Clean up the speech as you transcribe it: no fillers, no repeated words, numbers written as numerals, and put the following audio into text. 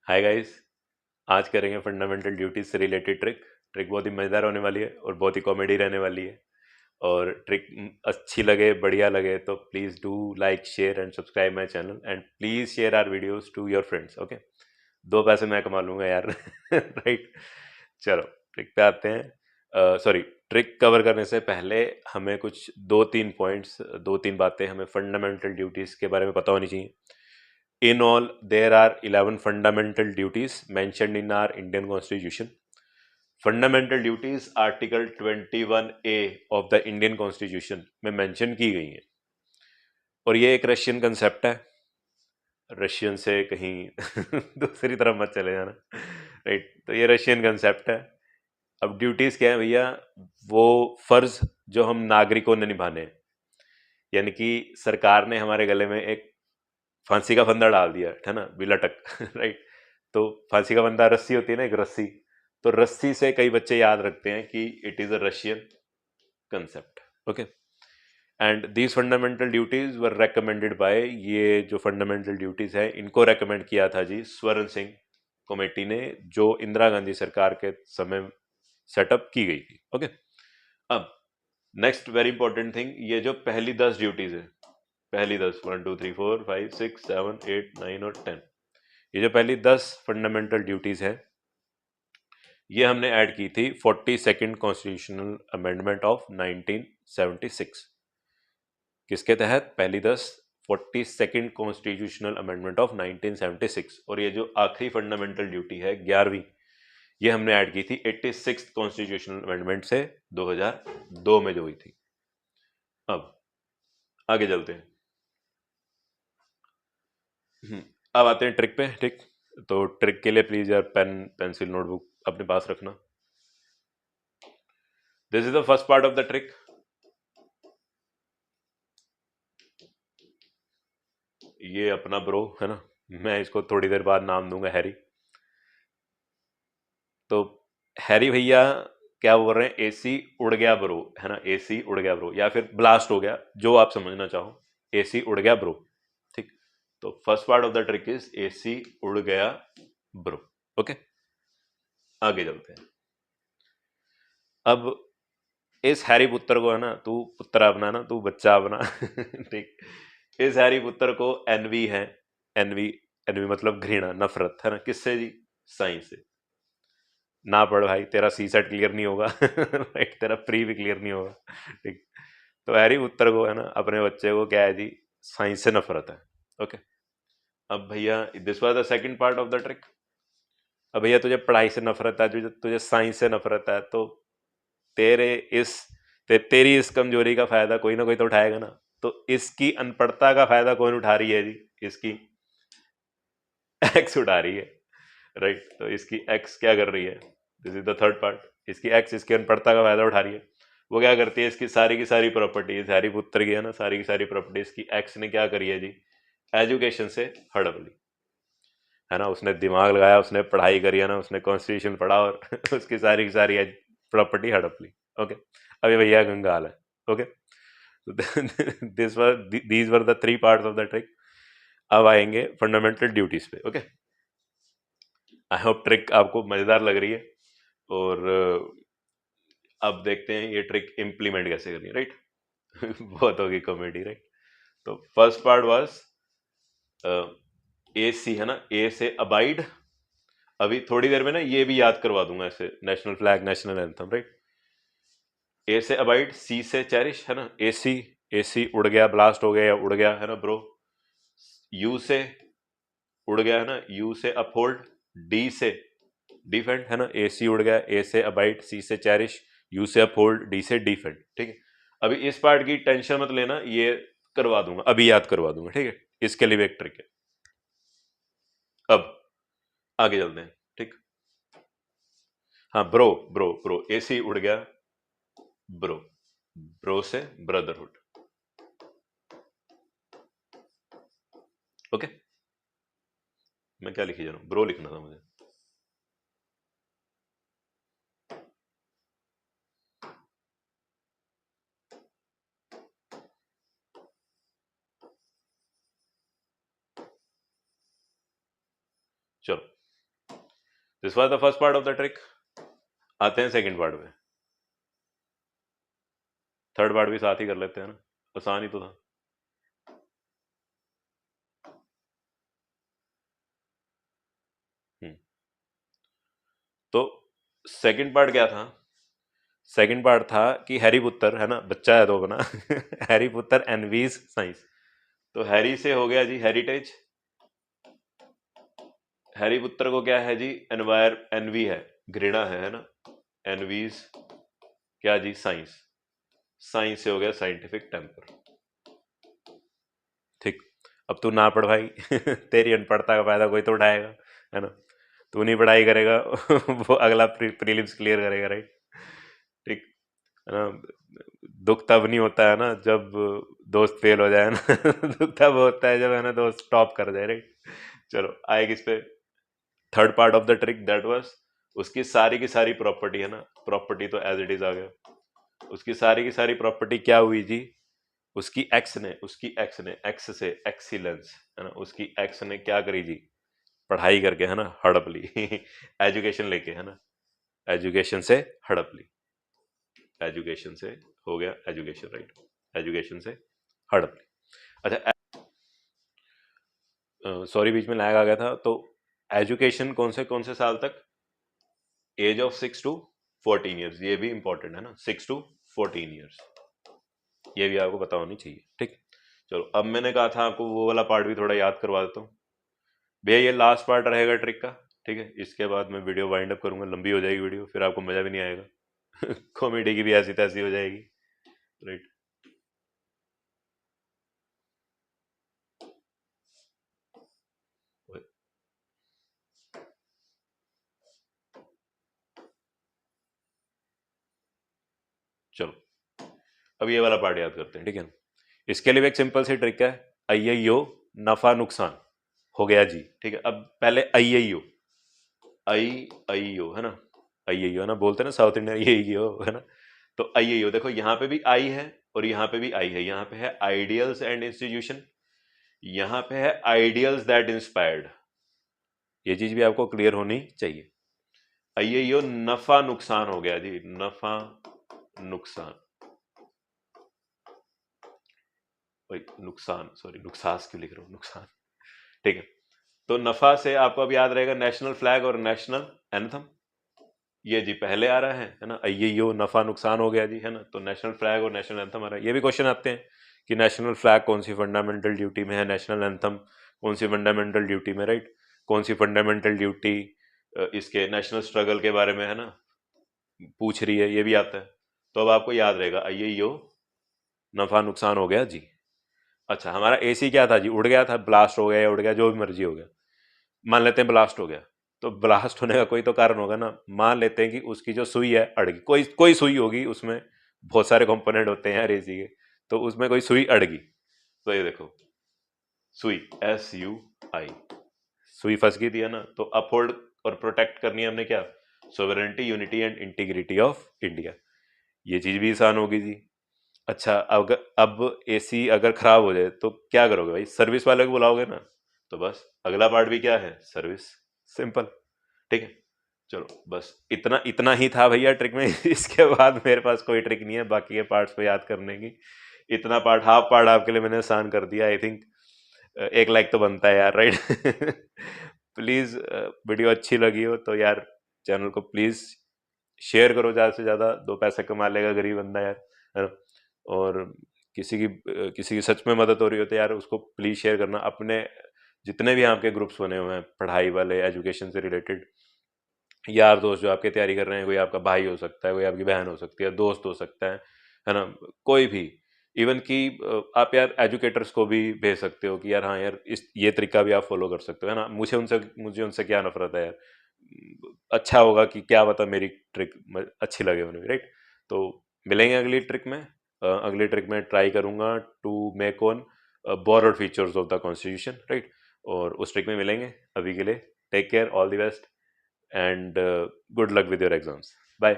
Hi guys. आज करेंगे fundamental duties से रिलेटेड ट्रिक। ट्रिक बहुत ही मज़ेदार होने वाली है और बहुत ही कॉमेडी रहने वाली है। और ट्रिक अच्छी लगे, बढ़िया लगे तो please do like, share and subscribe my channel and please share our videos to your friends. Okay, दो पैसे मैं कमा लूँगा यार। राइट, चलो ट्रिक पे आते हैं। सॉरी, ट्रिक कवर करने से पहले हमें कुछ दो तीन पॉइंट्स, दो तीन बातें हमें फंडामेंटल ड्यूटीज़ के बारे में पता होनी चाहिए। In all, there are 11 fundamental duties mentioned in our Indian Constitution. Fundamental duties article 21A of the Indian Constitution में मेंशन की गई हैं और ये एक रशियन कंसेप्ट है। रशियन से कहीं दूसरी तरफ मत चले जाना। राइट, तो ये रशियन कंसेप्ट है। अब ड्यूटीज क्या है भैया? वो फर्ज जो हम नागरिकों ने निभाने हैं। यानी कि सरकार ने हमारे गले में एक फांसी का फंदा डाल दिया है ना, बिलटक। राइट, तो फांसी का फंदा रस्सी होती है ना, एक रस्सी। तो रस्सी से कई बच्चे याद रखते हैं कि it is a Russian concept. Okay, and these fundamental duties were recommended by, ये जो फंडामेंटल ड्यूटीज है इनको रेकमेंड किया था जी स्वर्ण सिंह कमेटी ने, जो इंदिरा गांधी सरकार के समय सेटअप की गई थी। ओके, अब नेक्स्ट वेरी इंपॉर्टेंट थिंग, ये जो पहली 10 ड्यूटीज है, पहली 10, 1 2 3 4 5 6 7 8 9 और 10, ये जो पहली 10 फंडामेंटल ड्यूटीज है ये हमने ऐड की थी 42nd कॉन्स्टिट्यूशनल अमेंडमेंट ऑफ 1976। किसके तहत? पहली 10 42nd कॉन्स्टिट्यूशनल अमेंडमेंट ऑफ 1976। और ये जो आखिरी फंडामेंटल ड्यूटी है 11वीं, ये हमने ऐड की थी 86th कॉन्स्टिट्यूशनल अमेंडमेंट से 2002 में जो हुई थी। अब आगे चलते हैं। अब आते हैं ट्रिक पे। ट्रिक, तो ट्रिक के लिए प्लीज यार पेन पेंसिल नोटबुक अपने पास रखना। This is the first part of the trick. ये अपना ब्रो है ना, मैं इसको थोड़ी देर बाद नाम दूंगा हैरी। तो हैरी भैया क्या बोल रहे हैं? एसी उड़ गया ब्रो, है ना, एसी उड़ गया ब्रो या फिर ब्लास्ट हो गया, जो आप समझना चाहो। एसी उड़ गया ब्रो, ठीक। तो first part of the trick is AC उड़ गया ब्रो। ओके, आगे चलते हैं। अब इस हैरी पुत्र को, है ना, तू पुत्र अपना ना, तू बच्चा अपना। ठीक, इस हैरी पुत्र को एनवी है। एनवी, एनवी मतलब घृणा, नफरत, है ना, किससे जी? साइंस से। ना पढ़ भाई, तेरा सी सेट क्लियर नहीं होगा। राइट, तेरा प्री भी क्लियर नहीं होगा। ठीक, तो हैरी पुत्र को, है ना, अपने बच्चे को क्या है जी? साइंस से नफरत है। ओके, अब भैया this was the second part of the trick. अब भैया तुझे पढ़ाई से नफरत है, तुझे साइंस से नफरत है, तो तेरे इस तेरी इस कमजोरी का फायदा कोई ना कोई तो उठाएगा ना। तो इसकी अनपढ़ता का फायदा कौन उठा रही है जी? इसकी एक्स उठा रही है। राइट, तो इसकी एक्स क्या कर रही है? This is the third part. इसकी एक्स इसकी अनपढ़ता का फायदा उठा रही है। वो क्या करती है? इसकी की सारी प्रॉपर्टीज, हैरी पुत्र की, है ना, सारी की सारी प्रॉपर्टीज की एक्स ने क्या करी है जी? एजुकेशन से हड़प ली, है ना। उसने दिमाग लगाया, उसने पढ़ाई करी, है ना, उसने कॉन्स्टिट्यूशन पढ़ा और उसकी की सारी प्रॉपर्टी हड़प ली। ओके, अब ये भैया गंगा हाल है। Okay, these were the three parts of the trick. अब आएंगे फंडामेंटल ड्यूटीज पे। ओके, आई होप ट्रिक आपको मजेदार लग रही है और अब देखते हैं ये ट्रिक इम्प्लीमेंट कैसे करनी है। राइट, बहुत होगी कॉमेडी। राइट, तो फर्स्ट पार्ट वाज ए सी, है ना, ए से अबाइड। अभी थोड़ी देर में ना ये भी याद करवा दूंगा ऐसे, national flag, national anthem. Right, A से अबाइड, सी से चेरिश, है ना, एसी, एसी उड़ गया, ब्लास्ट हो गया या उड़ गया, है ना ब्रो। यू से उड़ गया, है ना, यू से अपहोल्ड। डी से डिफेंड, है ना, ए सी उड़ गया, ए से अबाइड, सी से चेरिश, यू से अपहोल्ड, डी से डिफेंड। ठीक है, अभी इस पार्ट की टेंशन मत लेना, ये करवा दूंगा, अभी याद करवा दूंगा। ठीक है, इसके लिए भी एक ट्रिक है। अब आगे चलते हैं। ठीक, हाँ, ब्रो ब्रो ब्रो, ए सी उड़ गया ब्रो, ब्रो से ब्रदरहुड। ओके, मैं क्या लिखी जा रहा हूं? ब्रो लिखना था मुझे। चलो, this was the first part of the trick. आते हैं सेकंड पार्ट में। थर्ड पार्ट भी साथ ही कर लेते हैं ना, आसान ही तो था। तो सेकंड पार्ट क्या था? सेकंड पार्ट था कि हैरी पुत्र है ना, बच्चा है तो बना हैरी पुत्र एनवीज साइंस। तो हैरी से हो गया जी हेरिटेज। हैरी पुत्र को क्या है जी? एनवी है, घृणा है ना। एनवीज क्या जी? साइंस। साइंस से हो गया साइंटिफिक टेम्पर। ठीक। अब तू ना पढ़ भाई तेरी अनपढ़ता का फायदा कोई तो उठाएगा, है ना। तू नहीं पढ़ाई करेगा वो अगला प्रीलिम्स क्लियर करेगा, राइट। ठीक है ना। दुख तब नहीं होता है ना जब दोस्त फेल हो जाए ना दुख तब होता है जब है ना दोस्त टॉप कर जाए, राइट। चलो आए किस पे? Third part of the trick that was उसकी सारी की सारी प्रॉपर्टी है ना। प्रॉपर्टी तो एज इट इज आ गया। उसकी सारी की सारी प्रॉपर्टी क्या हुई जी? उसकी एक्स ने एक्स से एक्सीलेंस है ना, उसकी एक्स ने क्या करी जी? पढ़ाई करके है ना हड़प ली एजुकेशन लेके है ना, एजुकेशन से हड़प ली। एजुकेशन से हो गया एजुकेशन, राइट। एजुकेशन से हड़प ली। अच्छा सॉरी बीच में लैग आ गया था। तो एजुकेशन कौन से साल तक? एज ऑफ 6 to 14 ईयर्स, ये भी इंपॉर्टेंट है ना, 6 to 14 ईयर्स, ये भी आपको पता होनी चाहिए। ठीक। चलो अब मैंने कहा था आपको वो वाला पार्ट भी थोड़ा याद करवा देता हूँ भैया। ये लास्ट पार्ट रहेगा ट्रिक का, ठीक है। इसके बाद मैं वीडियो वाइंड अप करूंगा, लंबी हो जाएगी वीडियो, फिर आपको मजा भी नहीं आएगा कॉमेडी की भी ऐसी तैसी हो जाएगी, राइट। चलो अब ये वाला पार्ट याद करते हैं, ठीक है। इसके लिए भी एक सिंपल सी ट्रिक है। अय्यो नफा नुकसान हो गया जी, ठीक है। अब पहले अय्यो अय्यो है ना, अय्यो है ना, बोलते हैं ना साउथ इंडियन अय्यो है ना। तो अय्यो देखो यहाँ पे भी आई है और यहाँ पे भी आई है। यहाँ पे है आइडियल्स एंड इंस्टीट्यूशन, यहाँ पे है आइडियल्स दैट इंस्पायर्ड। ये चीज भी आपको क्लियर होनी चाहिए। अय्यो नफा नुकसान हो गया जी, नफा नुकसान, नुकसान सॉरी नुकसास क्यों लिख रहा हूँ, नुकसान, ठीक है। तो नफा से आपको अब याद रहेगा नेशनल फ्लैग और नेशनल एंथम। ये जी पहले आ रहा है ना, अय्यो नफा नुकसान हो गया जी, है ना। तो नेशनल फ्लैग और नेशनल एंथम आ रहा है। ये भी क्वेश्चन आते हैं कि नेशनल फ्लैग कौन सी फंडामेंटल ड्यूटी में है, नेशनल एंथम कौन सी फंडामेंटल ड्यूटी में, राइट। कौन सी फंडामेंटल ड्यूटी इसके नेशनल स्ट्रगल के बारे में है ना पूछ रही है, ये भी आता है। तो अब आपको याद रहेगा अय्यो नफा नुकसान हो गया जी। अच्छा हमारा एसी क्या था जी? उड़ गया था, ब्लास्ट हो गया या उड़ गया, जो भी मर्जी हो गया। मान लेते हैं ब्लास्ट हो गया, तो ब्लास्ट होने का कोई तो कारण होगा ना। मान लेते हैं कि उसकी जो सुई है अड़ गई, कोई कोई सुई होगी, उसमें बहुत सारे कंपोनेंट होते हैं यार एसी के, तो उसमें कोई सुई अड़ गई। तो ये देखो सुई SUI, सुई फंस गई थी है ना। तो अपहोल्ड और प्रोटेक्ट करनी है हमने क्या? Sovereignty, unity and integrity of India. ये चीज भी आसान होगी जी। अच्छा अगर अब एसी अगर खराब हो जाए तो क्या करोगे भाई? सर्विस वाले को बुलाओगे ना। तो बस अगला पार्ट भी क्या है? सर्विस। सिंपल, ठीक है। चलो बस इतना इतना ही था भैया ट्रिक में इसके बाद मेरे पास कोई ट्रिक नहीं है बाकी के पार्ट्स को याद करने की। इतना पार्ट, हाफ पार्ट आपके लिए मैंने आसान कर दिया। आई थिंक 1 लाइक तो बनता है यार, राइट प्लीज वीडियो अच्छी लगी हो तो यार चैनल को प्लीज शेयर करो ज़्यादा से ज़्यादा, 2 पैसे कमा लेगा गरीब बंदा यार, है ना। और किसी की सच में मदद हो रही हो तो यार उसको प्लीज़ शेयर करना। अपने जितने भी आपके ग्रुप्स बने हुए हैं पढ़ाई वाले, एजुकेशन से रिलेटेड यार दोस्त जो आपकी तैयारी कर रहे हैं, कोई आपका भाई हो सकता है, कोई आपकी बहन हो सकती है, दोस्त हो सकता है ना, कोई भी। इवन कि आप यार एजुकेटर्स को भी भेज सकते हो कि यार हाँ यार इस ये तरीका भी आप फॉलो कर सकते हो, है ना। मुझे उनसे क्या नफरत है यार, अच्छा होगा कि क्या पता मेरी ट्रिक अच्छी लगे उन्हें, राइट। तो मिलेंगे अगली ट्रिक में। अगली ट्रिक में ट्राई करूंगा to make on borrowed features of the constitution, right. और उस ट्रिक में मिलेंगे। अभी के लिए take care, all the best, and good luck with your exams. Bye.